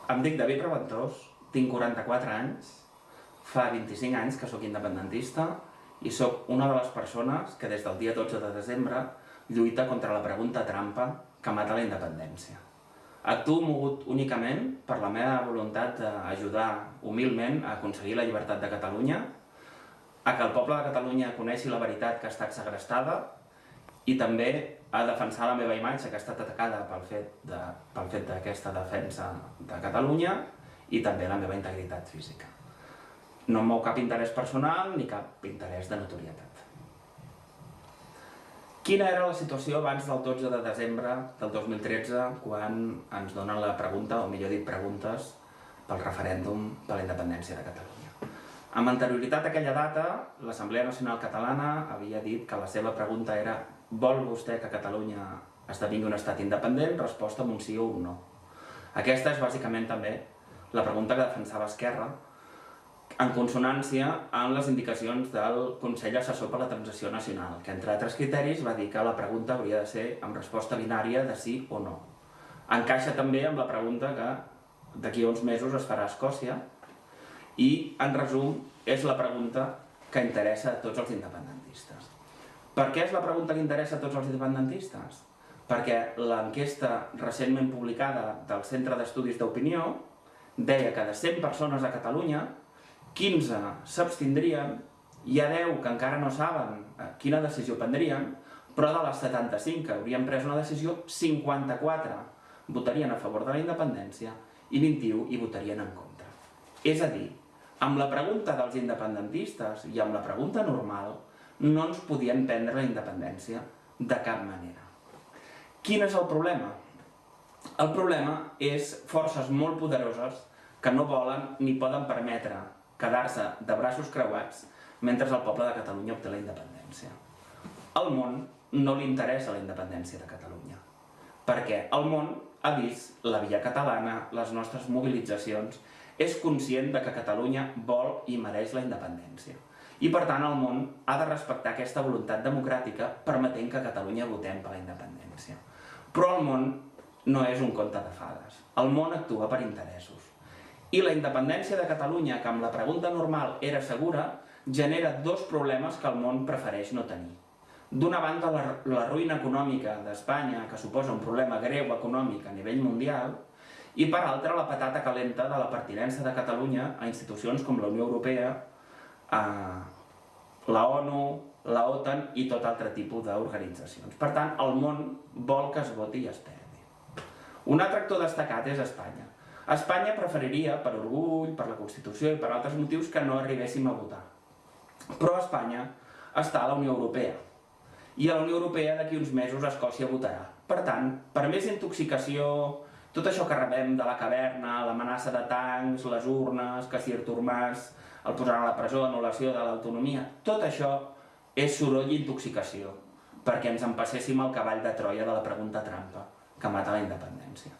Em dic David Reventós, tinc 44 anys, fa 25 anys que sóc independentista i sóc una de les persones que des del dia 12 de desembre lluita contra la pregunta trampa que mata la independència. Actuo mogut únicament per la meva voluntat d'ajudar humilment a aconseguir la llibertat de Catalunya, a que el poble de Catalunya coneixi la veritat que ha estat segrestada i també a defensar la meva imatge que ha estat atacada pel fet d'aquesta defensa de Catalunya i també la meva integritat física. No em mou cap interès personal ni cap interès de notorietat. Quina era la situació abans del 12 de desembre del 2013 quan ens donen la pregunta, o millor dit preguntes, pel referèndum per la independència de Catalunya? Amb anterioritat a aquella data, l'Assemblea Nacional Catalana havia dit que la seva pregunta era: vol vostè que Catalunya esdevingui un estat independent? Resposta amb un sí o un no. Aquesta és bàsicament també la pregunta que defensava Esquerra, en consonància amb les indicacions del Consell Assessor per la Transició Nacional, que entre altres criteris va dir que la pregunta hauria de ser amb resposta binària de sí o no. Encaixa també amb la pregunta que d'aquí a uns mesos es farà a Escòcia i, en resum, és la pregunta que interessa a tots els independentistes. Per què és la pregunta que interessa a tots els independentistes? Perquè l'enquesta recentment publicada del Centre d'Estudis d'Opinió deia que de 100 persones a Catalunya, 15 s'abstindrien, hi ha 10 que encara no saben quina decisió prendrien, però de les 75 que haurien pres una decisió, 54 votarien a favor de la independència i 21 hi votarien en contra. És a dir, amb la pregunta dels independentistes i amb la pregunta normal no ens podien prendre la independència de cap manera. Quin és el problema? El problema és forces molt poderoses que no volen ni poden permetre quedar-se de braços creuats mentre el poble de Catalunya obté la independència. Al món no li interessa la independència de Catalunya, perquè el món ha vist la via catalana, les nostres mobilitzacions, és conscient de que Catalunya vol i mereix la independència. I per tant el món ha de respectar aquesta voluntat democràtica permetent que a Catalunya votem per la independència. Però el món no és un conte de fades. El món actua per interessos. I la independència de Catalunya, que amb la pregunta normal era segura, genera dos problemes que el món prefereix no tenir. D'una banda, la ruïna econòmica d'Espanya, que suposa un problema greu econòmic a nivell mundial, i per altra, la patata calenta de la pertinença de Catalunya a institucions com la Unió Europea, la ONU, la OTAN i tot altre tipus d'organitzacions. Per tant, el món vol que es voti i es perdi. Un altre actor destacat és Espanya. Espanya preferiria, per orgull, per la Constitució i per altres motius, que no arribéssim a votar. Però Espanya està a la Unió Europea. I a la Unió Europea d'aquí uns mesos Escòcia votarà. Per tant, per més intoxicació, tot això que rebem de la caverna, l'amenaça de tancs, les urnes, que si Artur Mas el posaran a la presó, anul·lació de l'autonomia, tot això és soroll i intoxicació, perquè ens empasséssim al cavall de Troia de la pregunta trampa que mata la independència.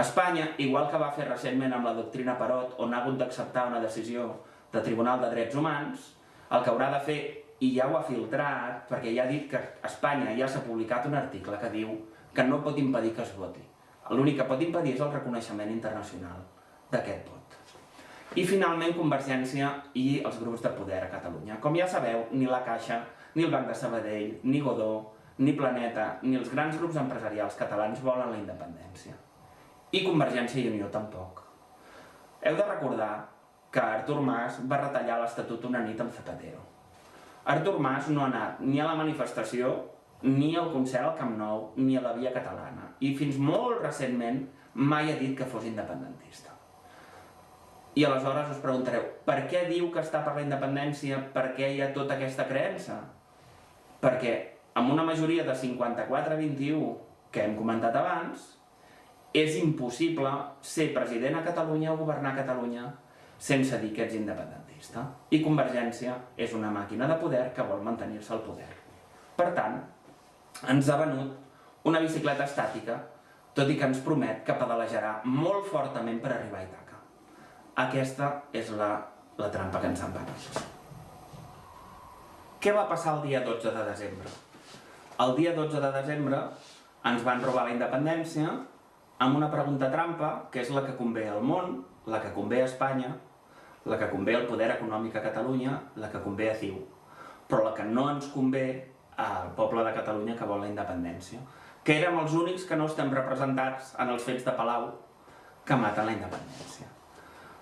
Espanya, igual que va fer recentment amb la doctrina Parot, on ha hagut d'acceptar una decisió de Tribunal de Drets Humans, el que haurà de fer, i ja ho ha filtrat, perquè ja ha dit que a Espanya ja s'ha publicat un article que diu que no pot impedir que es voti. L'únic que pot impedir és el reconeixement internacional d'aquest vot. I finalment Convergència i els grups de poder a Catalunya. Com ja sabeu, ni la Caixa, ni el Banc de Sabadell, ni Godó, ni Planeta, ni els grans grups empresarials catalans volen la independència. I Convergència i Unió tampoc. Heu de recordar que Artur Mas va retallar l'Estatut una nit amb Zapatero. Artur Mas no ha anat ni a la manifestació, ni al concert al Camp Nou, ni a la Via Catalana. I fins molt recentment mai ha dit que fos independentista. I aleshores us preguntareu, per què diu que està per la independència? Per què hi ha tota aquesta creença? Perquè amb una majoria de 54-21 que hem comentat abans, és impossible ser president a Catalunya o governar Catalunya sense dir que ets independentista. I Convergència és una màquina de poder que vol mantenir-se al poder. Per tant, ens ha venut una bicicleta estàtica, tot i que ens promet que pedalejarà molt fortament per arribar a Ítaca. Aquesta és la trampa que ens han venut. Què va passar el dia 12 de desembre? El dia 12 de desembre ens van robar la independència amb una pregunta trampa, que és la que convé al món, la que convé a Espanya, la que convé al poder econòmic a Catalunya, la que convé a CiU, però la que no ens convé al poble de Catalunya que vol la independència, que érem els únics que no estem representats en els fets de Palau que maten la independència.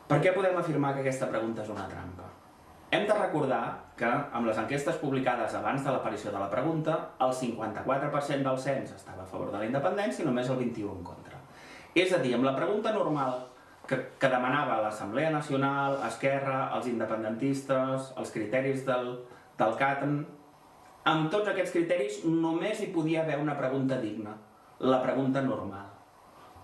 Per què podem afirmar que aquesta pregunta és una trampa? Hem de recordar que, amb les enquestes publicades abans de l'aparició de la pregunta, el 54% del cens estava a favor de la independència i només el 21% en contra. És a dir, amb la pregunta normal que demanava l'Assemblea Nacional, Esquerra, els independentistes, els criteris del CATN, amb tots aquests criteris només hi podia haver una pregunta digna, la pregunta normal.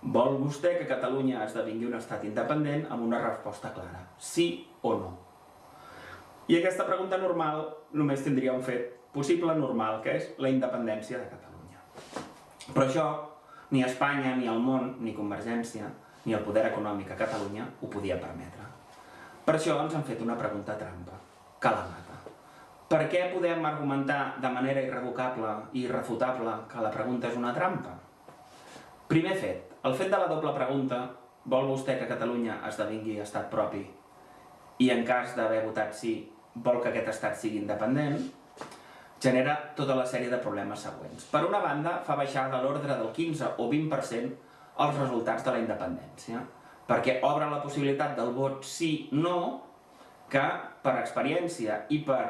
Vol vostè que Catalunya esdevingui un estat independent amb una resposta clara, sí o no? I aquesta pregunta normal només tindria un fet possible normal, que és la independència de Catalunya. Però això, ni Espanya, ni el món, ni Convergència, ni el poder econòmic a Catalunya ho podia permetre. Per això ens han fet una pregunta trampa, que la mata. Per què podem argumentar de manera irrevocable i irrefutable que la pregunta és una trampa? Primer fet, el fet de la doble pregunta, vol vostè que Catalunya esdevingui estat propi i en cas d'haver votat sí, vol que aquest estat sigui independent, genera tota la sèrie de problemes següents. Per una banda, fa baixar de l'ordre del 15 o 20% els resultats de la independència, perquè obre la possibilitat del vot sí-no, que per experiència i per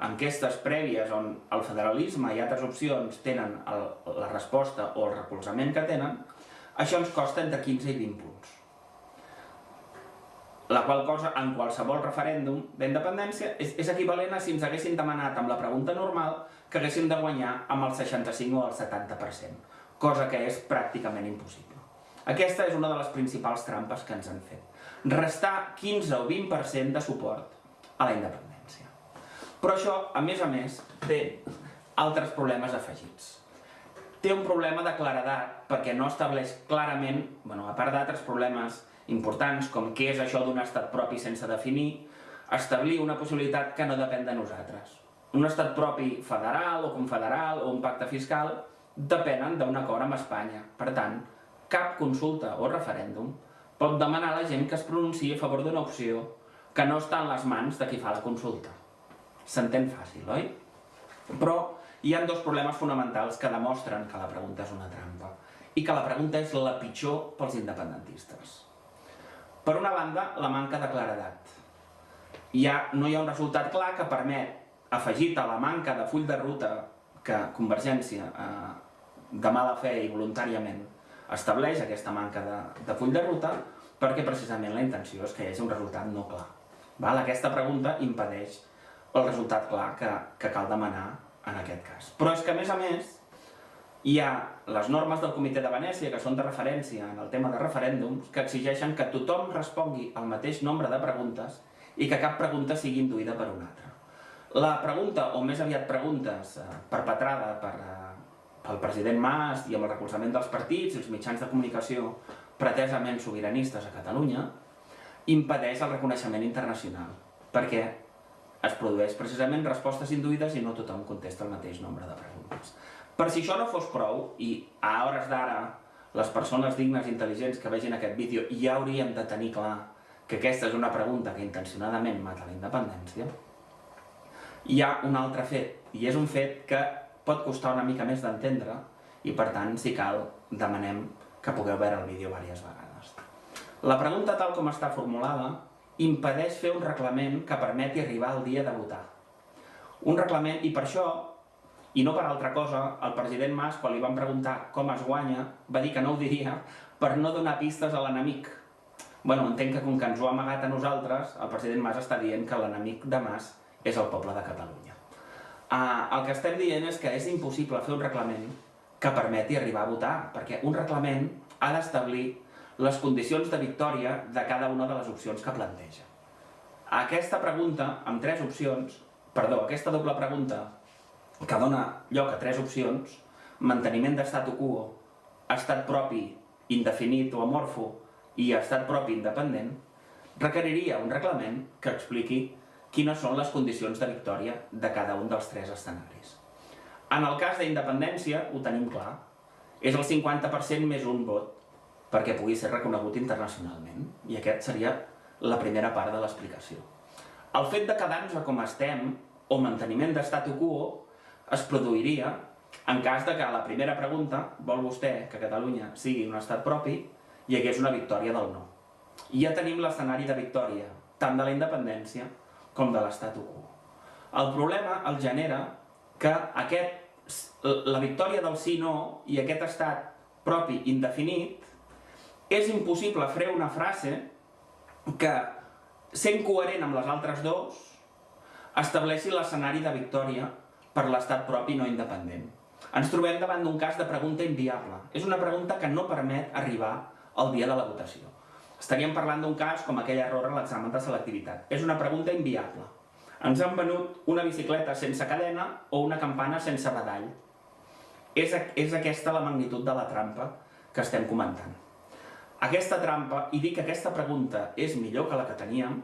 enquestes prèvies on el federalisme i altres opcions tenen la resposta o el recolzament que tenen, això ens costa entre 15 i 20 punts. La qual cosa, en qualsevol referèndum d'independència, és equivalent a si ens haguessin demanat amb la pregunta normal que haguéssim de guanyar amb el 65 o el 70%, cosa que és pràcticament impossible. Aquesta és una de les principals trampes que ens han fet. Restar 15 o 20% de suport a la independència. Però això, a més, té altres problemes afegits. Té un problema de claredat perquè no estableix clarament, a part d'altres problemes importants, com què és això d'un estat propi sense definir, establir una possibilitat que no depèn de nosaltres. Un estat propi federal o confederal o un pacte fiscal depenen d'un acord amb Espanya. Per tant, cap consulta o referèndum pot demanar a la gent que es pronunciï a favor d'una opció que no està en les mans de qui fa la consulta. S'entén fàcil, oi? Però hi ha dos problemes fonamentals que demostren que la pregunta és una trampa i que la pregunta és la pitjor pels independentistes. Per una banda, la manca de claredat. No hi ha un resultat clar que permet, afegit a la manca de full de ruta que Convergència, de mala fe i voluntàriament, estableix aquesta manca de full de ruta, perquè precisament la intenció és que hi hagi un resultat no clar. Aquesta pregunta impedeix el resultat clar que cal demanar en aquest cas. Però és que, a més, hi ha les normes del Comitè de Venècia, que són de referència en el tema de referèndums, que exigeixen que tothom respongui al mateix nombre de preguntes i que cap pregunta sigui induïda per una altra. La pregunta, o més aviat preguntes, perpetrada pel president Mas i amb el recolzament dels partits i els mitjans de comunicació pretesament sobiranistes a Catalunya, impedeix el reconeixement internacional, perquè es produeix precisament respostes induïdes i no tothom contesta el mateix nombre de preguntes. Per si això no fos prou, i a hores d'ara les persones dignes i intel·ligents que vegin aquest vídeo ja haurien de tenir clar que aquesta és una pregunta que intencionadament mata la independència, hi ha un altre fet, i és un fet que pot costar una mica més d'entendre i, per tant, si cal, demanem que pugueu veure el vídeo diverses vegades. La pregunta, tal com està formulada, impedeix fer un reglament que permeti arribar al dia de votar. Un reglament, i per això, i no per altra cosa, el president Mas, quan li van preguntar com es guanya, va dir que no ho diria per no donar pistes a l'enemic. Entenc que com que ens ho ha amagat a nosaltres, el president Mas està dient que l'enemic de Mas és el poble de Catalunya. El que estem dient és que és impossible fer un reglament que permeti arribar a votar, perquè un reglament ha d'establir les condicions de victòria de cada una de les opcions que planteja. Aquesta pregunta, amb aquesta doble pregunta, que dona lloc a 3 opcions, manteniment d'estatu quo, estat propi indefinit o amorfo i estat propi independent, requeriria un reglament que expliqui quines són les condicions de victòria de cada un dels 3 escenaris. En el cas d'independència, ho tenim clar, és el 50% més un vot. perquè pugui ser reconegut internacionalment. I aquest seria la primera part de l'explicació. El fet de quedar-nos com estem, o manteniment de statu quo, es produiria en cas de que a la primera pregunta, vol vostè que Catalunya sigui un estat propi, hi hagués una victòria del no. I ja tenim l'escenari de victòria, tant de la independència com de l'statu quo. El problema el genera que la victòria del sí-no i aquest estat propi indefinit és impossible fer una frase que, sent coherent amb les altres dos, estableixi l'escenari de victòria per l'estat propi no independent. Ens trobem davant d'un cas de pregunta inviable. És una pregunta que no permet arribar al dia de la votació. Estaríem parlant d'un cas com aquell error en l'examen de selectivitat. És una pregunta inviable. Ens han venut una bicicleta sense cadena o una campana sense badall. És aquesta la magnitud de la trampa que estem comentant. Aquesta trampa, i dir que aquesta pregunta és millor que la que teníem,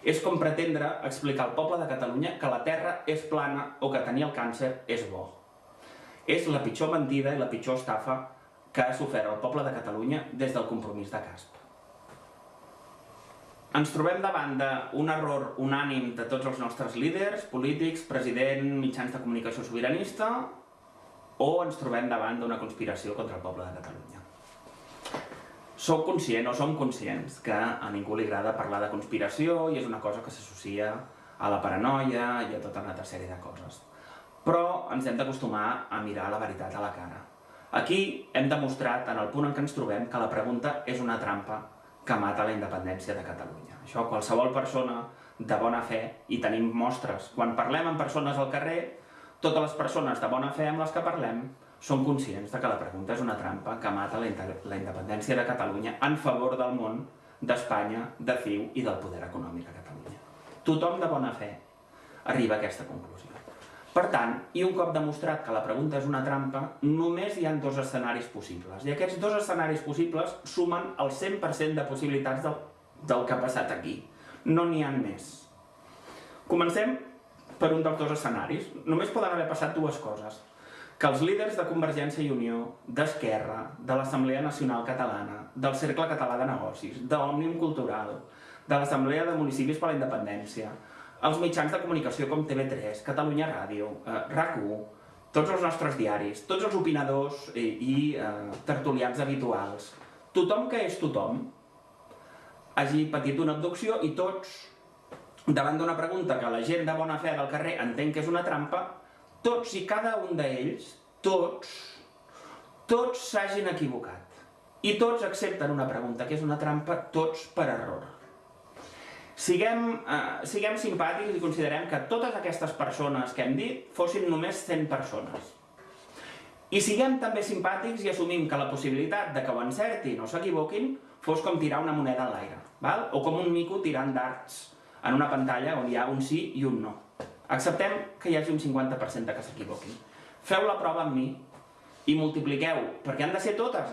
és com pretendre explicar al poble de Catalunya que la Terra és plana o que tenir el càncer és bo. És la pitjor mentida i la pitjor estafa que ha sofert el poble de Catalunya des del compromís de Casp. Ens trobem davant d'un error unànim de tots els nostres líders, polítics, president, mitjans de comunicació sobiranista, o ens trobem davant d'una conspiració contra el poble de Catalunya. Som conscients que a ningú li agrada parlar de conspiració i és una cosa que s'associa a la paranoia i a tota una altra sèrie de coses. Però ens hem d'acostumar a mirar la veritat a la cara. Aquí hem demostrat, en el punt en què ens trobem, que la pregunta és una trampa que mata la independència de Catalunya. Això qualsevol persona de bona fe, i tenim mostres, quan parlem amb persones al carrer, totes les persones de bona fe amb les que parlem són conscients que la pregunta és una trampa que mata la independència de Catalunya en favor del món, d'Espanya, de CiU i del poder econòmic a Catalunya. Tothom de bona fe arriba a aquesta conclusió. Per tant, i un cop demostrat que la pregunta és una trampa, només hi ha dos escenaris possibles. I aquests dos escenaris possibles sumen el 100% de possibilitats del que ha passat aquí. No n'hi ha més. Comencem per un dels dos escenaris. Només poden haver passat dues coses. Que els líders de Convergència i Unió, d'Esquerra, de l'Assemblea Nacional Catalana, del Cercle Català de Negocis, d'Òmnium Cultural, de l'Assemblea de Municipis per la Independència, els mitjans de comunicació com TV3, Catalunya Ràdio, RAC1, tots els nostres diaris, tots els opinadors i tertulians habituals, tothom que és tothom, hagi patit una abducció i tots, davant d'una pregunta que la gent de bona fe del carrer entén que és una trampa, tots i cada un d'ells, tots s'hagin equivocat. I tots accepten una pregunta que és una trampa, tots per error. Siguem simpàtics i considerem que totes aquestes persones que hem dit fossin només 100 persones. I siguem també simpàtics i assumim que la possibilitat de que ho encertin o s'equivoquin fos com tirar una moneda a l'aire, o com un mico tirant dards en una pantalla on hi ha un sí i un no. Acceptem que hi hagi un 50% que s'equivoquin. Feu la prova amb mi i multipliqueu, perquè han de ser totes,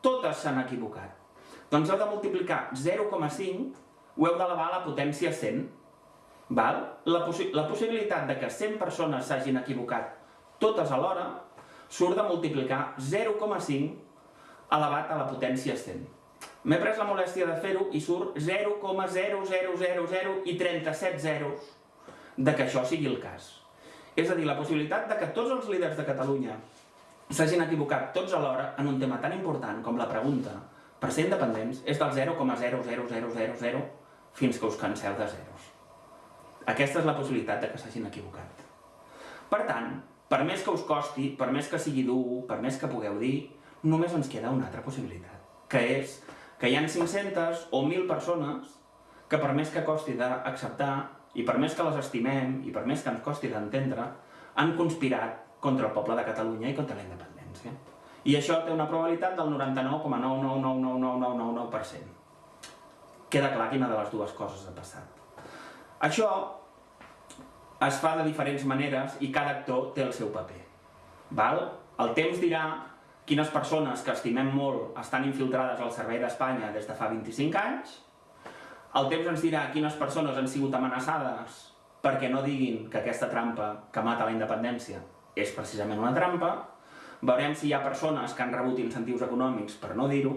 totes s'han equivocat. Doncs heu de multiplicar 0,5, ho heu d'elevar a la potència 100. La possibilitat de que 100 persones s'hagin equivocat totes alhora surt de multiplicar 0,5 elevat a la potència 100. M'he pres la molèstia de fer-ho i surt 0,0000 i 37 zeros de que això sigui el cas. És a dir, la possibilitat de que tots els líders de Catalunya s'hagin equivocat tots alhora en un tema tan important com la pregunta per ser independents és del 0,00000 fins que us canseu de zeros. Aquesta és la possibilitat de que s'hagin equivocat. Per tant, per més que us costi, per més que sigui dur, per més que pugueu dir, només ens queda una altra possibilitat, que és que hi ha 500 o 1.000 persones que per més que costi d'acceptar i per més que les estimem i per més que ens costi d'entendre, han conspirat contra el poble de Catalunya i contra la independència. I això té una probabilitat del 99,9999999%. Queda clar quina de les dues coses ha passat. Això es fa de diferents maneres i cada actor té el seu paper. El temps dirà quines persones que estimem molt estan infiltrades al servei d'Espanya des de fa 25 anys. El temps ens dirà quines persones han sigut amenaçades perquè no diguin que aquesta trampa que mata la independència és precisament una trampa. Veurem si hi ha persones que han rebut incentius econòmics per no dir-ho.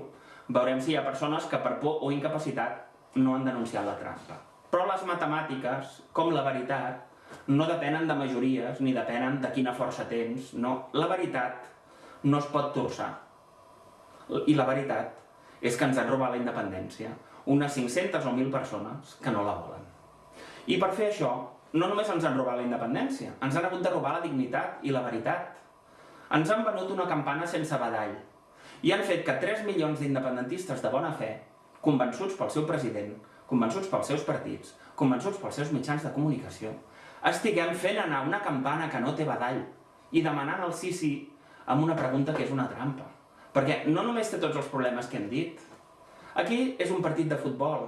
veurem si hi ha persones que per por o incapacitat no han denunciat la trampa. Però les matemàtiques, com la veritat, no depenen de majories ni depenen de quina força tens, no. La veritat no es pot torçar. I la veritat és que ens han robat la independència unes 500 o 1.000 persones que no la volen. I per fer això, no només ens han robat la independència, ens han hagut de robar la dignitat i la veritat. Ens han venut una campana sense badall i han fet que 3 milions d'independentistes de bona fe, convençuts pel seu president, convençuts pels seus partits, convençuts pels seus mitjans de comunicació, estiguem fent anar una campana que no té badall i demanant el sí amb una pregunta que és una trampa. Perquè no només té tots els problemes que hem dit. Aquí és un partit de futbol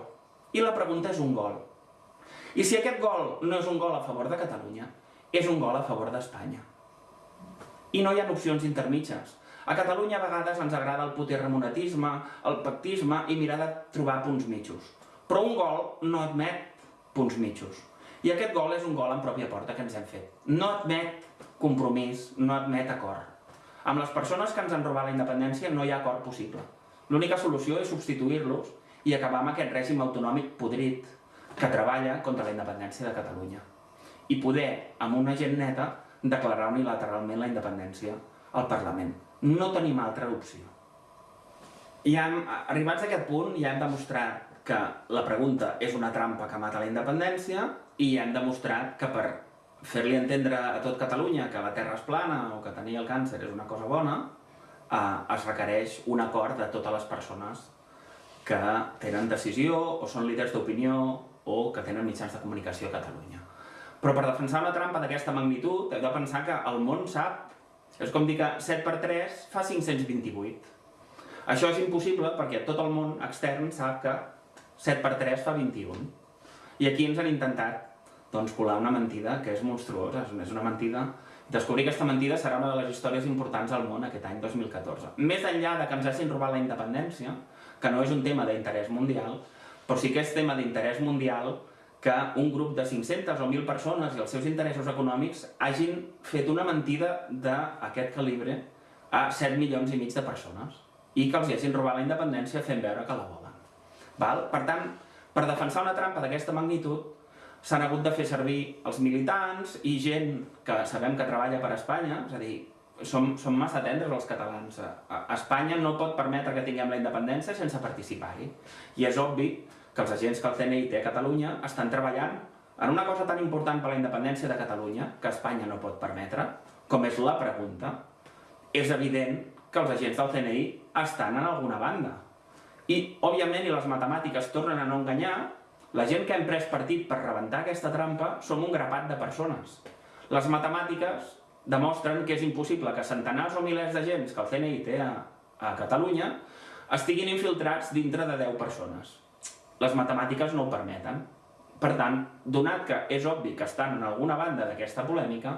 i la pregunta és un gol. I si aquest gol no és un gol a favor de Catalunya, és un gol a favor d'Espanya. I no hi ha opcions intermitges. A Catalunya a vegades ens agrada el puigdemonatisme, el pactisme i mirar de trobar punts mitjos. Però un gol no admet punts mitjos. I aquest gol és un gol en pròpia porta que ens hem fet. No admet compromís, no admet acord. Amb les persones que ens han robat la independència no hi ha acord possible. L'única solució és substituir-los i acabar amb aquest règim autonòmic podrit que treballa contra la independència de Catalunya. I poder, amb una gent neta, declarar unilateralment la independència al Parlament. No tenim altra opció. Arribats a aquest punt, ja hem demostrat que la pregunta és una trampa que mata la independència i hem demostrat que per fer-li entendre a tot Catalunya que la Terra és plana o que tenir el càncer és una cosa bona, es requereix un acord de totes les persones que tenen decisió o són líders d'opinió o que tenen mitjans de comunicació a Catalunya. Però per defensar una trampa d'aquesta magnitud heu de pensar que el món sap. És com dir que 7 per 3 fa 528. Això és impossible perquè tot el món extern sap que 7 per 3 fa 21. I aquí ens han intentat colar una mentida que és monstruosa, és una mentida. Descobrir aquesta mentida serà una de les històries importants al món aquest any 2014. Més enllà de que ens hagin robat la independència, que no és un tema d'interès mundial, però sí que és tema d'interès mundial que un grup de 500 o 1.000 persones i els seus interessos econòmics hagin fet una mentida d'aquest calibre a 7 milions i mig de persones i que els hagin robat la independència fent veure que la volen. Per tant, per defensar una trampa d'aquesta magnitud, s'han hagut de fer servir els militants i gent que sabem que treballa per Espanya, és a dir, som massa tendres els catalans. Espanya no pot permetre que tinguem la independència sense participar-hi. I és obvi que els agents que el CNI té a Catalunya estan treballant en una cosa tan important per la independència de Catalunya, que Espanya no pot permetre, com és la pregunta. És evident que els agents del CNI estan en alguna banda. I, òbviament, i les matemàtiques tornen a no enganyar, la gent que hem pres partit per rebentar aquesta trampa som un grapat de persones. Les matemàtiques demostren que és impossible que centenars o milers de gent que el CNI té a Catalunya estiguin infiltrats dintre de 10 persones. Les matemàtiques no ho permeten. Per tant, donat que és obvi que estan en alguna banda d'aquesta polèmica,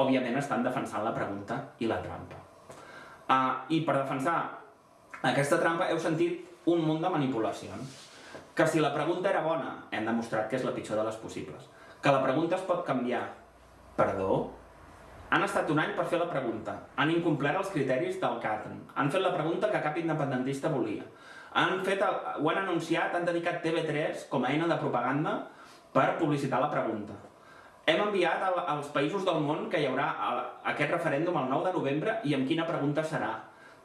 òbviament estan defensant la pregunta i la trampa. I per defensar aquesta trampa heu sentit un munt de manipulacions. Que si la pregunta era bona, hem demostrat que és la pitjor de les possibles. Que la pregunta es pot canviar. Perdó? Han estat un any per fer la pregunta. Han incomplert els criteris del CATN. Han fet la pregunta que cap independentista volia. Ho han anunciat, han dedicat TV3 com a eina de propaganda per publicitar la pregunta. Hem enviat als països del món que hi haurà aquest referèndum el 9 de novembre i amb quina pregunta serà.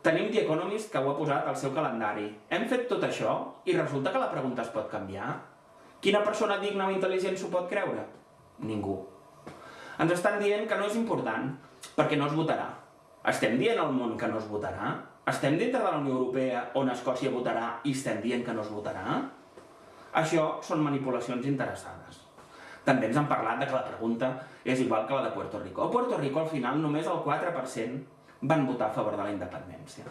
Tenim The Economist que ho ha posat al seu calendari. Hem fet tot això i resulta que la pregunta es pot canviar? Quina persona digna o intel·ligent s'ho pot creure? Ningú. Ens estan dient que no és important perquè no es votarà. Estem dient al món que no es votarà? Estem dintre de la Unió Europea on Escòcia votarà i estem dient que no es votarà? Això són manipulacions interessades. També ens han parlat que la pregunta és igual que la de Puerto Rico. A Puerto Rico al final només el 4% van votar a favor de la independència.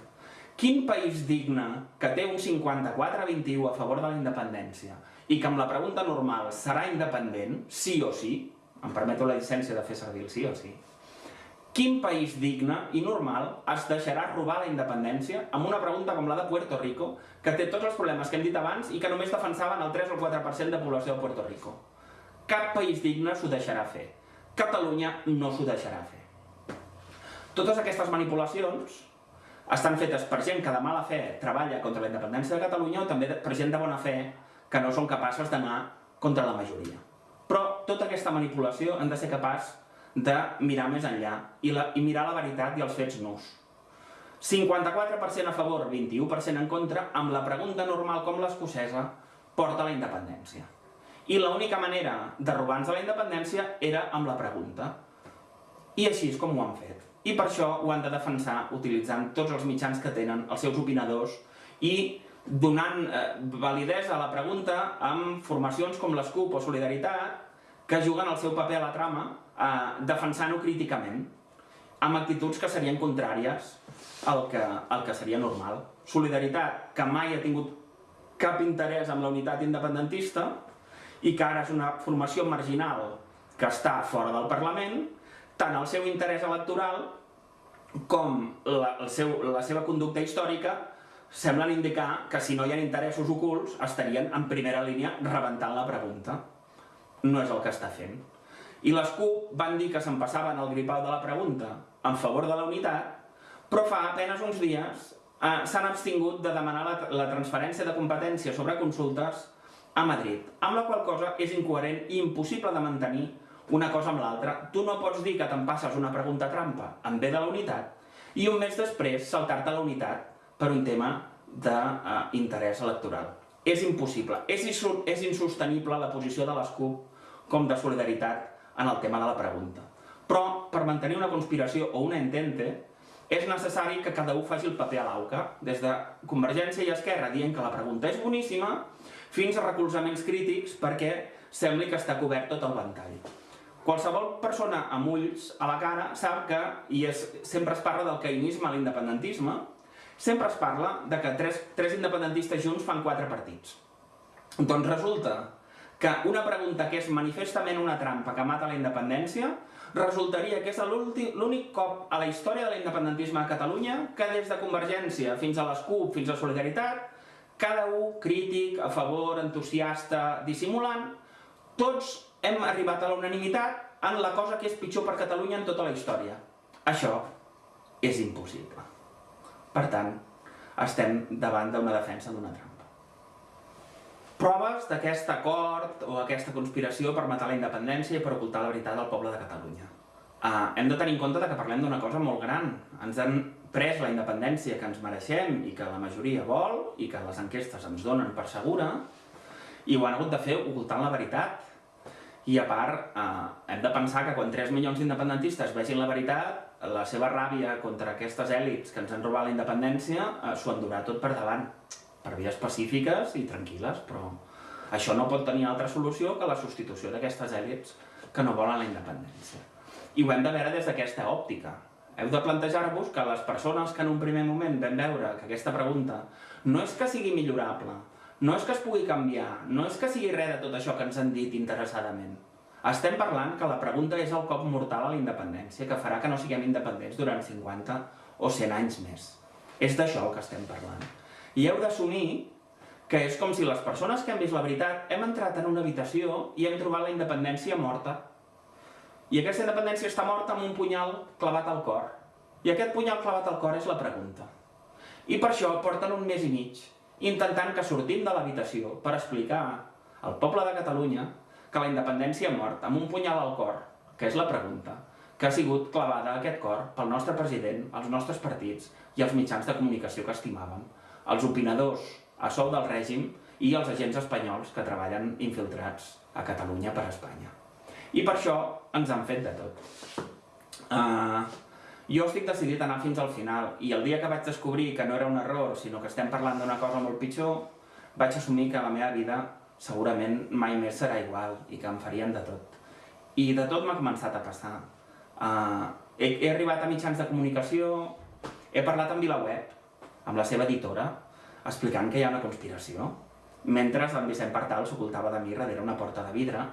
Quin país digne que té un 54-21 a favor de la independència i que amb la pregunta normal serà independent, sí o sí, em permeto la llicència de fer servir el sí o sí, quin país digne i normal es deixarà robar la independència amb una pregunta com la de Puerto Rico, que té tots els problemes que hem dit abans i que només defensaven el 3 o el 4% de població de Puerto Rico? Cap país digne s'ho deixarà fer. Catalunya no s'ho deixarà fer. Totes aquestes manipulacions estan fetes per gent que de mala fe treballa contra la independència de Catalunya o també per gent de bona fe que no són capaces d'anar contra la majoria. Però tota aquesta manipulació han de ser capaç de mirar més enllà i mirar la veritat i els fets nus. 54% a favor, 21% en contra, amb la pregunta normal com l'escocesa porta a la independència. I l'única manera de robar-nos la independència era amb la pregunta. I així és com ho han fet. I per això ho han de defensar utilitzant tots els mitjans que tenen, els seus opinadors, i donant validesa a la pregunta amb formacions com l'SCUP o Solidaritat, que juguen el seu paper a la trama defensant-ho críticament, amb actituds que serien contràries al que seria normal. Solidaritat, que mai ha tingut cap interès en la unitat independentista i que ara és una formació marginal que està fora del Parlament, tant el seu interès electoral com la seva conducta històrica semblen indicar que si no hi ha interessos ocults estarien en primera línia rebentant la pregunta. No és el que està fent. I les CUP van dir que se'n passaven el gripau de la pregunta en favor de la unitat, però fa apenas uns dies s'han abstingut de demanar la transferència de competències sobre consultes a Madrid, amb la qual cosa és incoherent i impossible de mantenir una cosa amb l'altra. Tu no pots dir que te'n passes una pregunta trampa en bé de la unitat i un mes després saltar-te la unitat per un tema d'interès electoral. És impossible, és insostenible la posició de les CUP com de Solidaritat en el tema de la pregunta. Però, per mantenir una conspiració o una entente, és necessari que cada un faci el paper a l'auca, des de Convergència i Esquerra dient que la pregunta és boníssima, fins a recolzaments crítics perquè sembli que està cobert tot el ventall. Qualsevol persona amb ulls a la cara sap que, i sempre es parla del caïnisme a l'independentisme, sempre es parla de que tres independentistes junts fan 4 partits. Doncs resulta que una pregunta que és manifestament una trampa que mata la independència resultaria que és l'únic cop a la història de l'independentisme a Catalunya que des de Convergència fins a les CUP, fins a Solidaritat, cada un crític, a favor, entusiasta, dissimulant, tots hem arribat a la unanimitat en la cosa que és pitjor per Catalunya en tota la història. Això és impossible. Per tant, estem davant d'una defensa d'una trampa. Proves d'aquest acord o aquesta conspiració per matar la independència i per ocultar la veritat al poble de Catalunya. Hem de tenir en compte que parlem d'una cosa molt gran. Ens han pres la independència que ens mereixem i que la majoria vol i que les enquestes ens donen per segura i ho han hagut de fer ocultant la veritat. I a part, hem de pensar que quan 3 milions d'independentistes vegin la veritat, la seva ràbia contra aquestes èlits que ens han robat la independència s'ho endurà tot per davant, per vies pacífiques i tranquil·les, però això no pot tenir altra solució que la substitució d'aquestes èlits que no volen la independència. I ho hem de veure des d'aquesta òptica. Heu de plantejar-vos que les persones que en un primer moment vam veure que aquesta pregunta no és que sigui millorable, no és que es pugui canviar, no és que sigui res de tot això que ens han dit interessadament. Estem parlant que la pregunta és el cop mortal a la independència, que farà que no siguem independents durant 50 o 100 anys més. És d'això el que estem parlant. I heu d'assumir que és com si les persones que han vist la veritat hem entrat en una habitació i hem trobat la independència morta. I aquesta independència està morta amb un punyal clavat al cor. I aquest punyal clavat al cor és la pregunta. I per això porten un mes i mig intentant que sortim de l'habitació per explicar al poble de Catalunya que la independència ha mort amb un punyal al cor, que és la pregunta, que ha sigut clavada a aquest cor pel nostre president, els nostres partits i els mitjans de comunicació que estimàvem, els opinadors a sou del règim i els agents espanyols que treballen infiltrats a Catalunya per Espanya. I per això ens han fet de tot. Jo estic decidit a anar fins al final i el dia que vaig descobrir que no era un error, sinó que estem parlant d'una cosa molt pitjor, vaig assumir que la meva vida segurament mai més serà igual i que em farien de tot. I de tot m'ha començat a passar. He arribat a mitjans de comunicació, he parlat amb VilaWeb, amb la seva editora, explicant que hi ha una conspiració, mentre en Vicent Partal s'ocultava de mi darrere una porta de vidre.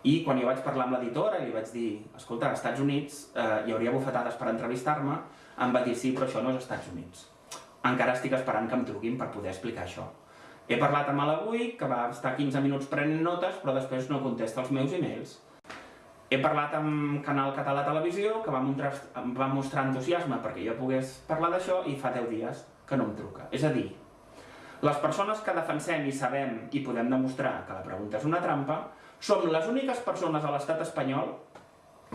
I quan jo vaig parlar amb l'editora i li vaig dir escolta, als Estats Units hi hauria bufetades per entrevistar-me, em va dir sí, però això no és als Estats Units. Encara estic esperant que em truquin per poder explicar això. He parlat amb l'avui, que va estar 15 minuts prenent notes, però després no contesta els meus e-mails. He parlat amb Canal Català Televisió, que va mostrar entusiasme perquè jo pogués parlar d'això, i fa 10 dies que no em truca. És a dir, les persones que defensem i sabem i podem demostrar que la pregunta és una trampa, som les úniques persones a l'estat espanyol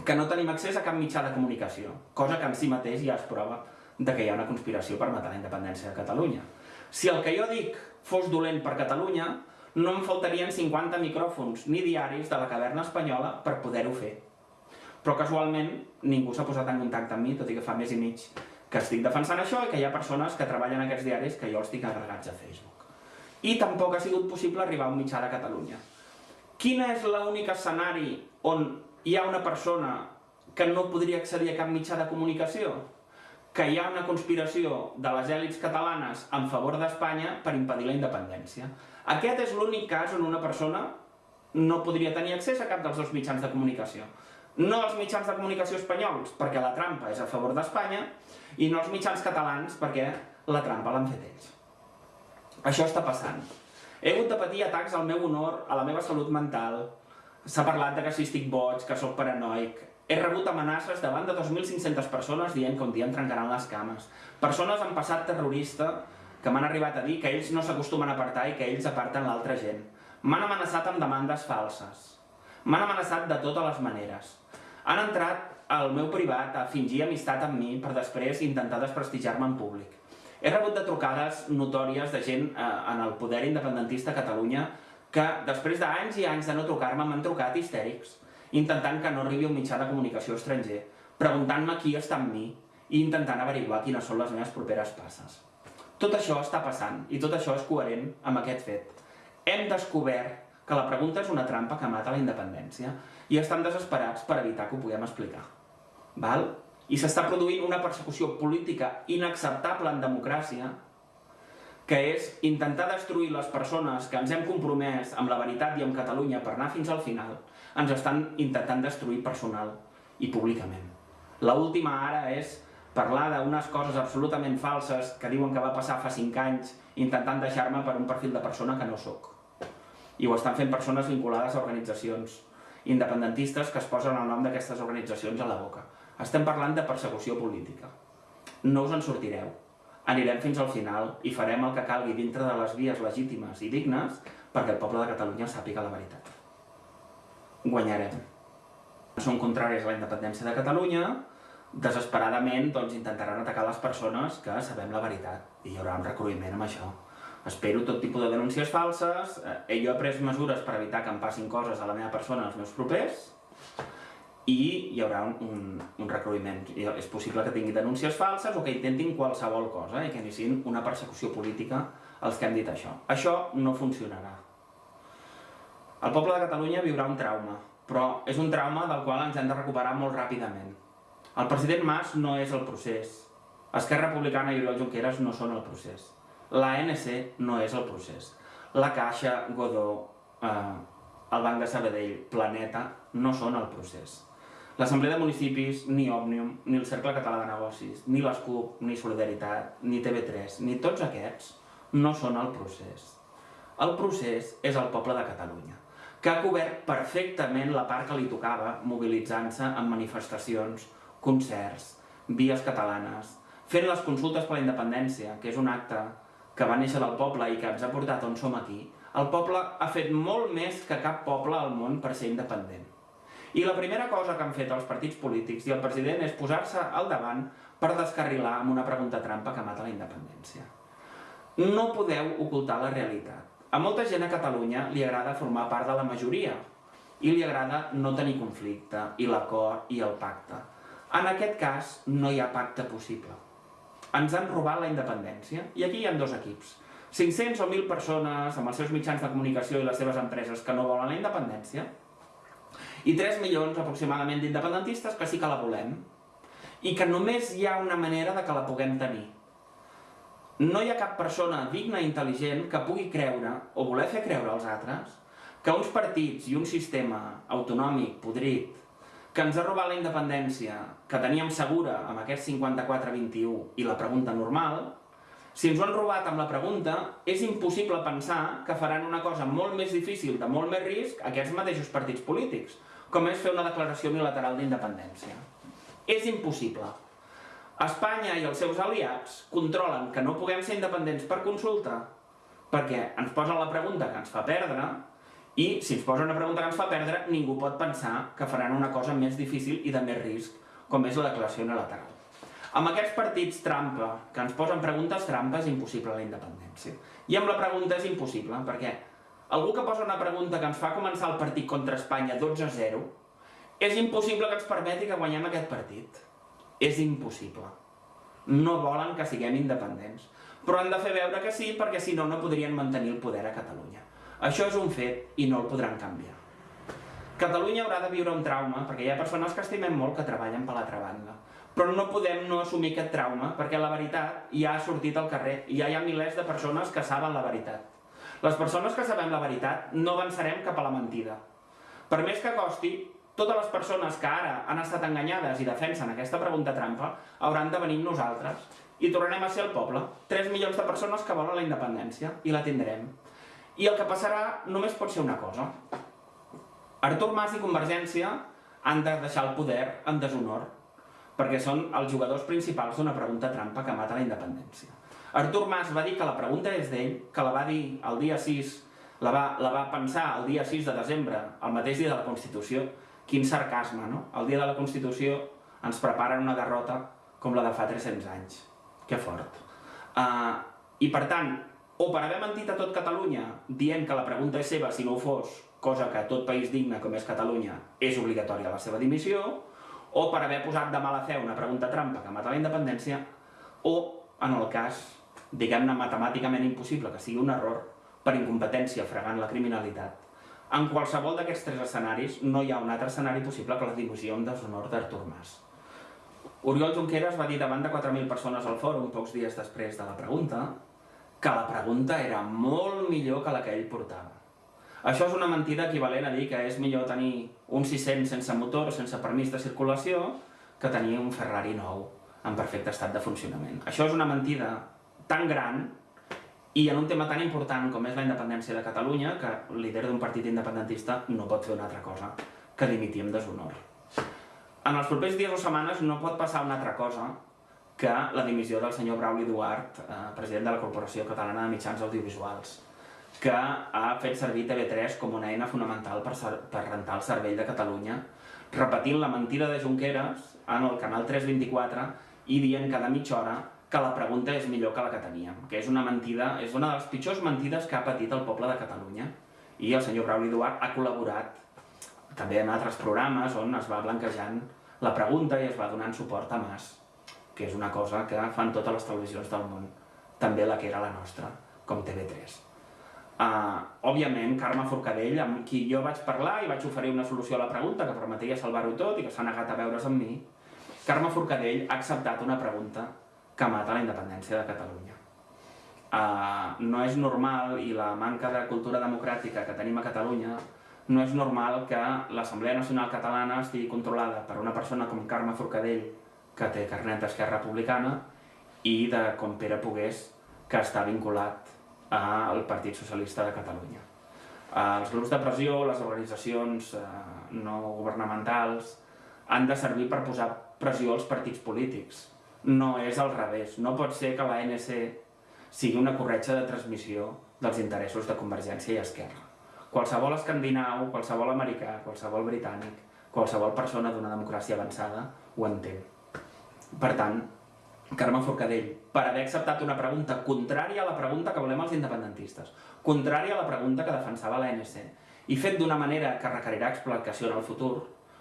que no tenim accés a cap mitjà de comunicació, cosa que en si mateix ja és prova de que hi ha una conspiració per matar la independència de Catalunya. Si el que jo dic fos dolent per Catalunya, no em faltarien 50 micròfons ni diaris de la caverna espanyola per poder-ho fer. Però casualment ningú s'ha posat en contacte amb mi, tot i que fa mes i mig que estic defensant això i que hi ha persones que treballen en aquests diaris que jo els tinc agregats a Facebook. I tampoc ha sigut possible arribar a un mitjà de Catalunya. Quin és l'únic escenari on hi ha una persona que no podria accedir a cap mitjà de comunicació? Que hi ha una conspiració de les èlits catalanes en favor d'Espanya per impedir la independència. Aquest és l'únic cas on una persona no podria tenir accés a cap dels dos mitjans de comunicació. No els mitjans de comunicació espanyols, perquè la trampa és a favor d'Espanya, i no els mitjans catalans, perquè la trampa l'han fet ells. Això està passant. He hagut de patir atacs al meu honor, a la meva salut mental. S'ha parlat de que si estic boig, que sóc paranoic. He rebut amenaces davant de 2.500 persones dient que un dia em trencaran les cames. Persones amb passat terrorista que m'han arribat a dir que ells no s'acostumen a apartar i que ells aparten l'altra gent. M'han amenaçat amb demandes falses. M'han amenaçat de totes les maneres. Han entrat al meu privat a fingir amistat amb mi per després intentar desprestigiar-me en públic. He rebut de trucades notòries de gent en el poder independentista a Catalunya que després d'anys i anys de no trucar-me m'han trucat histèrics, intentant que no arribi un mitjà de comunicació estranger, preguntant-me qui està amb mi i intentant averiguar quines són les meves properes passes. Tot això està passant i tot això és coherent amb aquest fet. Hem descobert que la pregunta és una trampa que mata la independència i estan desesperats per evitar que ho puguem explicar. Val? I s'està produint una persecució política inacceptable en democràcia, que és intentar destruir les persones que ens hem compromès amb la veritat i amb Catalunya per anar fins al final, ens estan intentant destruir personal i públicament. L'última ara és parlar d'unes coses absolutament falses que diuen que va passar fa 5 anys intentant deixar-me per un perfil de persona que no sóc. I ho estan fent persones vinculades a organitzacions independentistes que es posen el nom d'aquestes organitzacions a la boca. Estem parlant de persecució política. No us en sortireu. Anirem fins al final i farem el que calgui dintre de les vies legítimes i dignes perquè el poble de Catalunya sàpiga la veritat. Guanyarem. Són contraris a la independència de Catalunya, desesperadament intentaran atacar les persones que sabem la veritat i hi haurà un recobriment amb això. Espero tot tipus de denúncies falses, jo he pres mesures per evitar que em passin coses a la meva persona als meus propers i hi haurà un recobriment. És possible que tingui denúncies falses o que intentin qualsevol cosa i que iniciïn una persecució política als que han dit això. Això no funcionarà. El poble de Catalunya viurà un trauma, però és un trauma del qual ens hem de recuperar molt ràpidament. El president Mas no és el procés. Esquerra Republicana i Oriol Junqueras no són el procés. L'ANC no és el procés. La Caixa, Godó, el Banc de Sabadell, Planeta, no són el procés. L'Assemblea de Municipis, ni Òmnium, ni el Cercle Català de Negocis, ni l'ESCUP, ni Solidaritat, ni TV3, ni tots aquests no són el procés. El procés és el poble de Catalunya, que ha cobert perfectament la part que li tocava mobilitzant-se en manifestacions, concerts, vies catalanes, fent les consultes per la independència, que és un acte que va néixer del poble i que ens ha portat on som aquí. El poble ha fet molt més que cap poble al món per ser independent. I la primera cosa que han fet els partits polítics i el president és posar-se al davant per descarrilar amb una pregunta trampa que mata la independència. No podeu ocultar la realitat. A molta gent a Catalunya li agrada formar part de la majoria i li agrada no tenir conflicte i l'acord i el pacte. En aquest cas no hi ha pacte possible. Ens han robat la independència i aquí hi ha dos equips. 500 o 1.000 persones amb els seus mitjans de comunicació i les seves empreses que no volen la independència i 3 milions aproximadament d'independentistes que sí que la volem i que només hi ha una manera de que la puguem tenir. No hi ha cap persona digna i intel·ligent que pugui creure o voler fer creure als altres que uns partits i un sistema autonòmic podrit que ens ha robat la independència que teníem segura amb aquest 54-21 i la pregunta normal, si ens ho han robat amb la pregunta, és impossible pensar que faran una cosa molt més difícil, de molt més risc, aquests mateixos partits polítics, com és fer una declaració unilateral d'independència. És impossible. Espanya i els seus aliats controlen que no puguem ser independents per consulta perquè ens posen la pregunta que ens fa perdre i si ens posen una pregunta que ens fa perdre ningú pot pensar que faran una cosa més difícil i de més risc com és la declaració unilateral. Amb aquests partits trampa, que ens posen preguntes trampa, és impossible la independència. I amb la pregunta és impossible, perquè algú que posa una pregunta que ens fa començar el partit contra Espanya 12-0, és impossible que ens permeti que guanyem aquest partit. És impossible. No volen que siguem independents. Però han de fer veure que sí, perquè si no, no podrien mantenir el poder a Catalunya. Això és un fet i no el podran canviar. Catalunya haurà de viure un trauma, perquè hi ha persones que estimem molt que treballen per l'altra banda. Però no podem no assumir aquest trauma, perquè la veritat ja ha sortit al carrer i ja hi ha milers de persones que saben la veritat. Les persones que sabem la veritat no avançarem cap a la mentida. Per més que costi, totes les persones que ara han estat enganyades i defensen aquesta pregunta trampa hauran de venir amb nosaltres i tornarem a ser el poble. 3 milions de persones que volen la independència i la tindrem. I el que passarà només pot ser una cosa. Artur Mas i Convergència han de deixar el poder en deshonor perquè són els jugadors principals d'una pregunta trampa que mata la independència. Artur Mas va dir que la pregunta és d'ell, que la va dir el dia 6, la va pensar el dia 6 de desembre, el mateix dia de la Constitució. Quin sarcasme, no? El dia de la Constitució ens preparen una derrota com la de fa 300 anys. Que fort. I per tant, o per haver mentit a tot Catalunya dient que la pregunta és seva si no ho fos, cosa que a tot país digne com és Catalunya és obligatòria la seva dimissió, o per haver posat de mala fe una pregunta trampa que mata la independència, o, en el cas, diguem-ne matemàticament impossible que sigui un error, per incompetència fregant la criminalitat. En qualsevol d'aquests 3 escenaris no hi ha un altre escenari possible que la dimissió en deshonor d'Artur Mas. Oriol Junqueras va dir davant de 4.000 persones al fòrum, pocs dies després de la pregunta, que la pregunta era molt millor que la que ell portava. Això és una mentida equivalent a dir que és millor tenir un 600 sense motor, sense permís de circulació, que tenir un Ferrari nou en perfecte estat de funcionament. Això és una mentida tan gran i en un tema tan important com és la independència de Catalunya que el líder d'un partit independentista no pot fer una altra cosa que dimitir amb deshonor. En els propers dies o setmanes no pot passar una altra cosa que la dimissió del senyor Brauli Duart, president de la Corporació Catalana de Mitjans Audiovisuals, que ha fet servir TV3 com una eina fonamental per rentar el cervell de Catalunya, repetint la mentida de Junqueras en el canal 324 i dient cada mitja hora que la pregunta és millor que la que teníem, que és una mentida, és una de les pitjors mentides que ha patit el poble de Catalunya. I el senyor Brauli Duart ha col·laborat també en altres programes on es va blanquejant la pregunta i es va donant suport a Mas, que és una cosa que fan totes les televisions del món, també la que era la nostra, com TV3. Òbviament, Carme Forcadell, amb qui jo vaig parlar i vaig oferir una solució a la pregunta que permetia salvar-ho tot i que s'ha negat a veure's amb mi, Carme Forcadell ha acceptat una pregunta que mata la independència de Catalunya. No és normal, i la manca de cultura democràtica que tenim a Catalunya, no és normal que l'Assemblea Nacional Catalana estigui controlada per una persona com Carme Forcadell, que té carnet d'Esquerra Republicana, i com Pere Pogués, que està vinculat al Partit Socialista de Catalunya. Els grups de pressió, les organitzacions no governamentals, han de servir per posar pressió als partits polítics. No és al revés. No pot ser que l'ANC sigui una corretja de transmissió dels interessos de Convergència i Esquerra. Qualsevol escandinau, qualsevol americà, qualsevol britànic, qualsevol persona d'una democràcia avançada ho entén. Per tant, Carme Forcadell, per haver acceptat una pregunta contrària a la pregunta que volem els independentistes, contrària a la pregunta que defensava l'ANC, i fet d'una manera que requerirà explicació en el futur,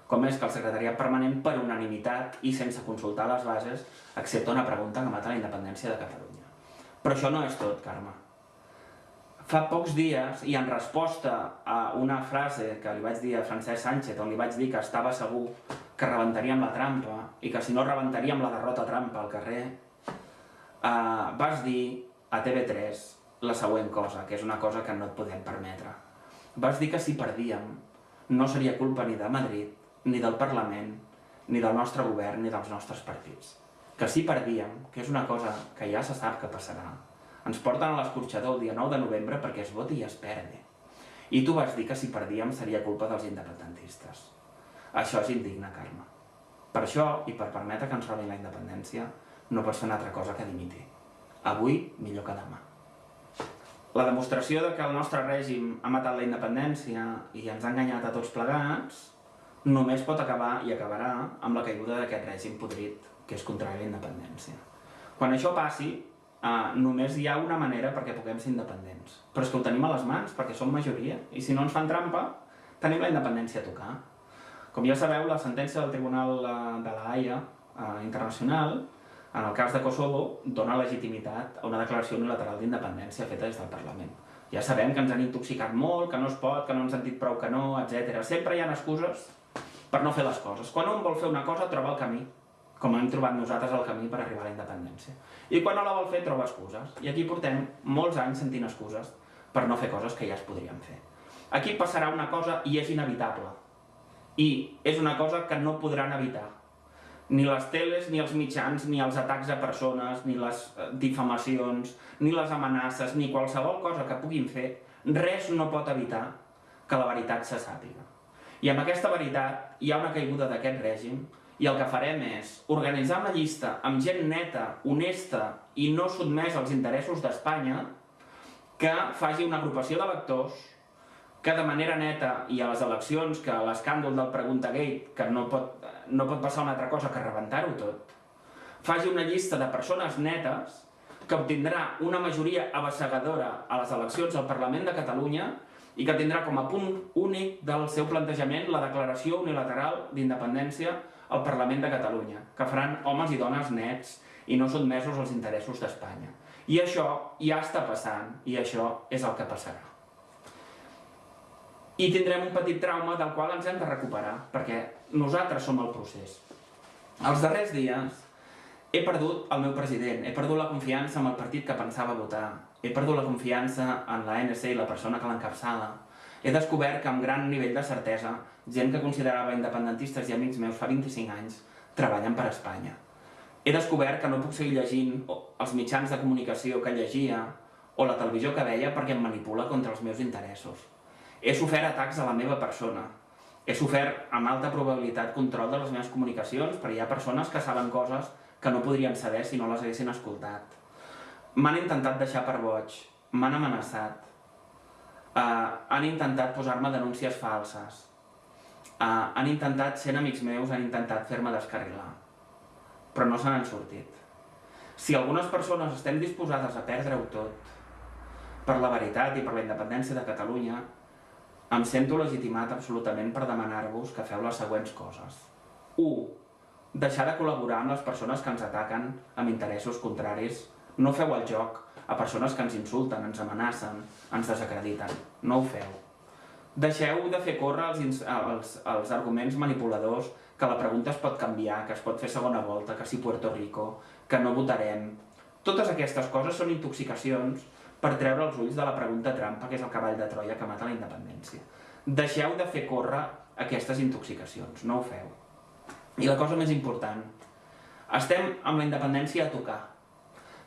com és que el secretariat permanent, per unanimitat i sense consultar les bases, accepta una pregunta que mata la independència de Catalunya. Però això no és tot, Carme. Fa pocs dies, i en resposta a una frase que li vaig dir a Francesc Sánchez, on li vaig dir que estava segur que rebentaríem la trampa i que si no rebentaríem la derrota trampa al carrer, vas dir a TV3 la següent cosa, que és una cosa que no et podem permetre. Vas dir que si perdíem no seria culpa ni de Madrid, ni del Parlament, ni del nostre govern, ni dels nostres partits. Que si perdíem, que és una cosa que ja se sap que passarà, ens porten a l'escorxador el dia 9 de novembre perquè es voti i es perdi. I tu vas dir que si perdíem seria culpa dels independentistes. Això és indigne, Carme. Per això, i per permetre que ens robin la independència, no pots fer una altra cosa que dimitir. Avui, millor que demà. La demostració de que el nostre règim ha matat la independència i ens ha enganyat a tots plegats només pot acabar i acabarà amb la caiguda d'aquest règim podrit, que és contrari a la independència. Quan això passi, només hi ha una manera perquè puguem ser independents. Però és que ho tenim a les mans, perquè som majoria. I si no ens fan trampa, tenim la independència a tocar. Com ja sabeu, la sentència del Tribunal de la Haia internacional, en el cas de Kosovo, dona legitimitat a una declaració unilateral d'independència feta des del Parlament. Ja sabem que ens han intoxicat molt, que no es pot, que no ens han dit prou que no, etc. Sempre hi ha excuses per no fer les coses. Quan un vol fer una cosa, troba el camí, com hem trobat nosaltres el camí per arribar a la independència. I quan no la vol fer, troba excuses. I aquí portem molts anys sentint excuses per no fer coses que ja es podrien fer. Aquí passarà una cosa i és inevitable. I és una cosa que no podran evitar. Ni les teles, ni els mitjans, ni els atacs a persones, ni les difamacions, ni les amenaces, ni qualsevol cosa que puguin fer, res no pot evitar que la veritat se sàpiga. I amb aquesta veritat hi ha una caiguda d'aquest règim i el que farem és organitzar una llista amb gent neta, honesta i no sotmès als interessos d'Espanya que faci una agrupació d'electors que de manera neta i a les eleccions, que l'escàndol del Preguntagate, que no pot passar una altra cosa que rebentar-ho tot, faci una llista de persones netes que obtindrà una majoria abassegadora a les eleccions al Parlament de Catalunya i que tindrà com a punt únic del seu plantejament la declaració unilateral d'independència al Parlament de Catalunya, que faran homes i dones nets i no sotmesos als interessos d'Espanya. I això ja està passant, i això és el que passarà. I tindrem un petit trauma del qual ens hem de recuperar, perquè nosaltres som el procés. Els darrers dies he perdut el meu president, he perdut la confiança en el partit que pensava votar, he perdut la confiança en l'ANC i la persona que l'encapçala, he descobert que amb gran nivell de certesa, gent que considerava independentistes i amics meus fa 25 anys, treballen per Espanya. He descobert que no puc seguir llegint els mitjans de comunicació que llegia o la televisió que veia perquè em manipula contra els meus interessos. He sofert atacs a la meva persona. He sofert amb alta probabilitat control de les meves comunicacions, perquè hi ha persones que saben coses que no podrien saber si no les haguessin escoltat. M'han intentat deixar per boig, m'han amenaçat, han intentat posar-me denúncies falses, han intentat, sent amics meus, han intentat fer-me descarrilar, però no se n'han sortit. Si algunes persones estem disposades a perdre-ho tot per la veritat i per la independència de Catalunya, em sento legitimat absolutament per demanar-vos que feu les següents coses. 1. Deixar de col·laborar amb les persones que ens ataquen amb interessos contraris. No feu el joc a persones que ens insulten, ens amenacen, ens desacrediten. No ho feu. Deixeu de fer córrer els arguments manipuladors que la pregunta es pot canviar, que es pot fer segona volta, que si Puerto Rico, que no votarem. Totes aquestes coses són intoxicacions per treure els ulls de la pregunta trampa, que és el cavall de Troia que mata la independència. Deixeu de fer córrer aquestes intoxicacions, no ho feu. I la cosa més important, estem amb la independència a tocar.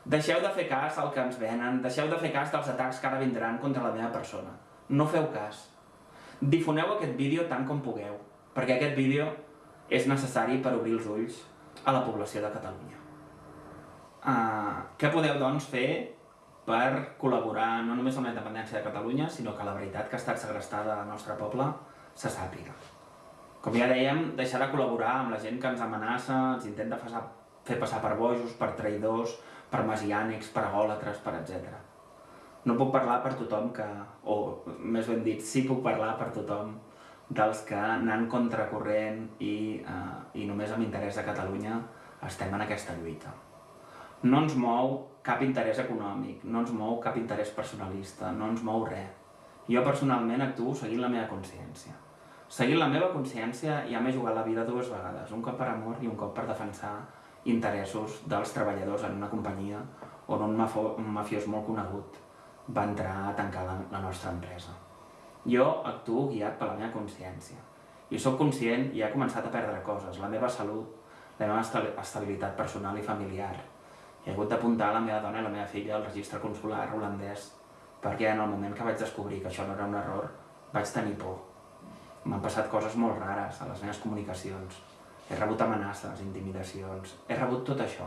Deixeu de fer cas al que ens venen, deixeu de fer cas dels atacs que ara vindran contra la meva persona. No feu cas. Difoneu aquest vídeo tant com pugueu, perquè aquest vídeo és necessari per obrir els ulls a la població de Catalunya. Què podeu, doncs, fer per col·laborar no només amb la independència de Catalunya, sinó que la veritat que ha estat segrestada al nostre poble se sàpiga? Com ja dèiem, deixar de col·laborar amb la gent que ens amenaça, ens intenta fer passar per bojos, per traïdors, per mesiànics, per agòlatres, per etc. No puc parlar per tothom que, o més ben dit, sí puc parlar per tothom dels que anant contracorrent i només amb interès de Catalunya estem en aquesta lluita. No ens mou cap interès econòmic, no ens mou cap interès personalista, no ens mou res. Jo personalment actuo seguint la meva consciència. Seguint la meva consciència ja m'he jugat la vida 2 vegades, un cop per amor i un cop per defensar interessos dels treballadors en una companyia on un mafiós molt conegut va entrar a tancar la nostra empresa. Jo actuo guiat per la meva consciència i sóc conscient i he començat a perdre coses, la meva salut, la meva estabilitat personal i familiar. He hagut d'apuntar la meva dona i la meva filla al registre consular holandès perquè en el moment que vaig descobrir que això no era un error vaig tenir por. M'han passat coses molt rares a les meves comunicacions. He rebut amenaces, intimidacions, he rebut tot això.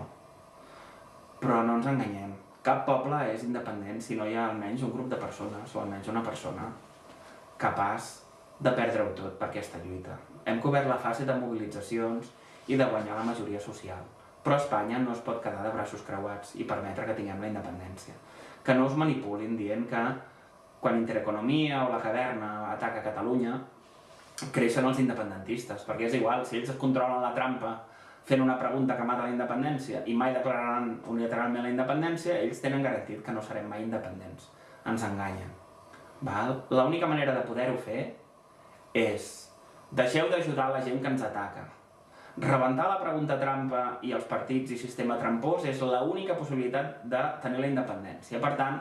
Però no ens enganyem. Cap poble és independent si no hi ha almenys un grup de persones, o almenys una persona, capaç de perdre-ho tot per aquesta lluita. Hem cobert la fase de mobilitzacions i de guanyar la majoria social. Però Espanya no es pot quedar de braços creuats i permetre que tinguem la independència. Que no us manipulin dient que quan Intereconomia o la Caverna ataca Catalunya, creixen els independentistes, perquè és igual, si ells es controlen la trampa fent una pregunta que mata la independència i mai declararan unilateralment la independència, ells tenen garantit que no serem mai independents. Ens enganyen. L'única manera de poder-ho fer és deixeu d'ajudar la gent que ens ataca. Rebentar la pregunta trampa i els partits i sistema trampós és l'única possibilitat de tenir la independència. Per tant,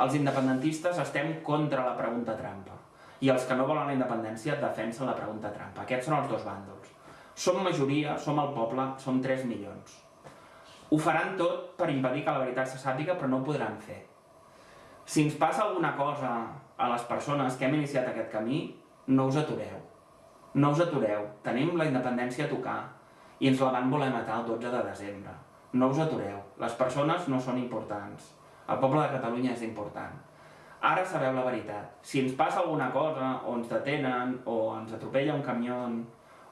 els independentistes estem contra la pregunta trampa i els que no volen la independència defensen la pregunta trampa. Aquests són els dos bàndols. Som majoria, som el poble, som 3 milions. Ho faran tot per impedir que la veritat se sàpiga, però no ho podran fer. Si ens passa alguna cosa a les persones que hem iniciat aquest camí, no us atureu. No us atureu. Tenim la independència a tocar i ens la van voler matar el 12 de desembre. No us atureu. Les persones no són importants. El poble de Catalunya és important. Ara sabeu la veritat. Si ens passa alguna cosa, o ens detenen, o ens atropella un camió,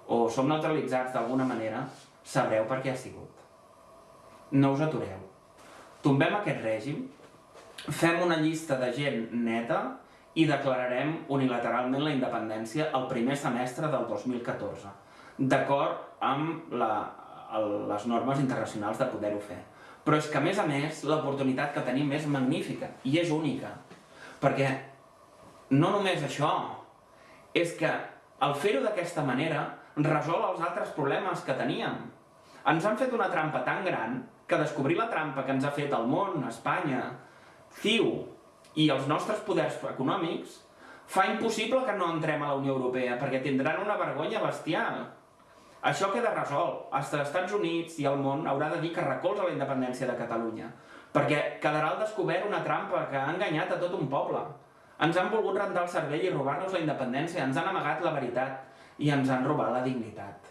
o som neutralitzats d'alguna manera, sabreu per què ha sigut. No us atureu. Tombem aquest règim, fem una llista de gent neta i declararem unilateralment la independència el primer semestre del 2014, d'acord amb les normes internacionals de poder-ho fer. Però és que, a més, l'oportunitat que tenim és magnífica i és única. Perquè no només això, és que el fer-ho d'aquesta manera resol els altres problemes que teníem. Ens han fet una trampa tan gran que descobrir la trampa que ens ha fet el món, Espanya, CiU i els nostres poders econòmics fa impossible que no entrem a la Unió Europea perquè tindran una vergonya bestial. Això queda resolt. Els Estats Units i el món haurà de dir que recolza la independència de Catalunya, perquè quedarà al descobert una trampa que ha enganyat a tot un poble. Ens han volgut rentar el cervell i robar-nos la independència, ens han amagat la veritat i ens han robat la dignitat.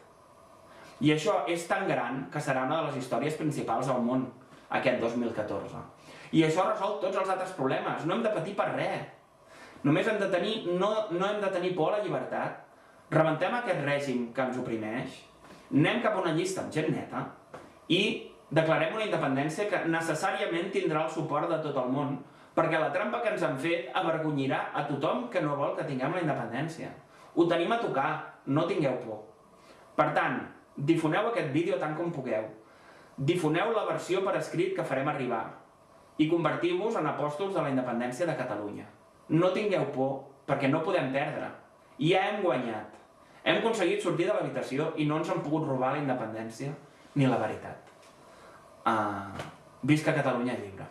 I això és tan gran que serà una de les històries principals del món, aquest 2014. I això resol tots els altres problemes, no hem de patir per res. Només no hem de tenir por a la llibertat. Rebentem aquest règim que ens oprimeix, anem cap a una llista amb gent neta i declarem una independència que necessàriament tindrà el suport de tot el món, perquè la trampa que ens han fet avergonyirà a tothom que no vol que tinguem la independència. Ho tenim a tocar, no tingueu por. Per tant, difoneu aquest vídeo tant com pugueu. Difoneu la versió per escrit que farem arribar i convertiu-vos en apòstols de la independència de Catalunya. No tingueu por, perquè no podem perdre. Ja hem guanyat. Hem aconseguit sortir de l'habitació i no ens han pogut robar la independència ni la veritat. Visca Catalunya lliure.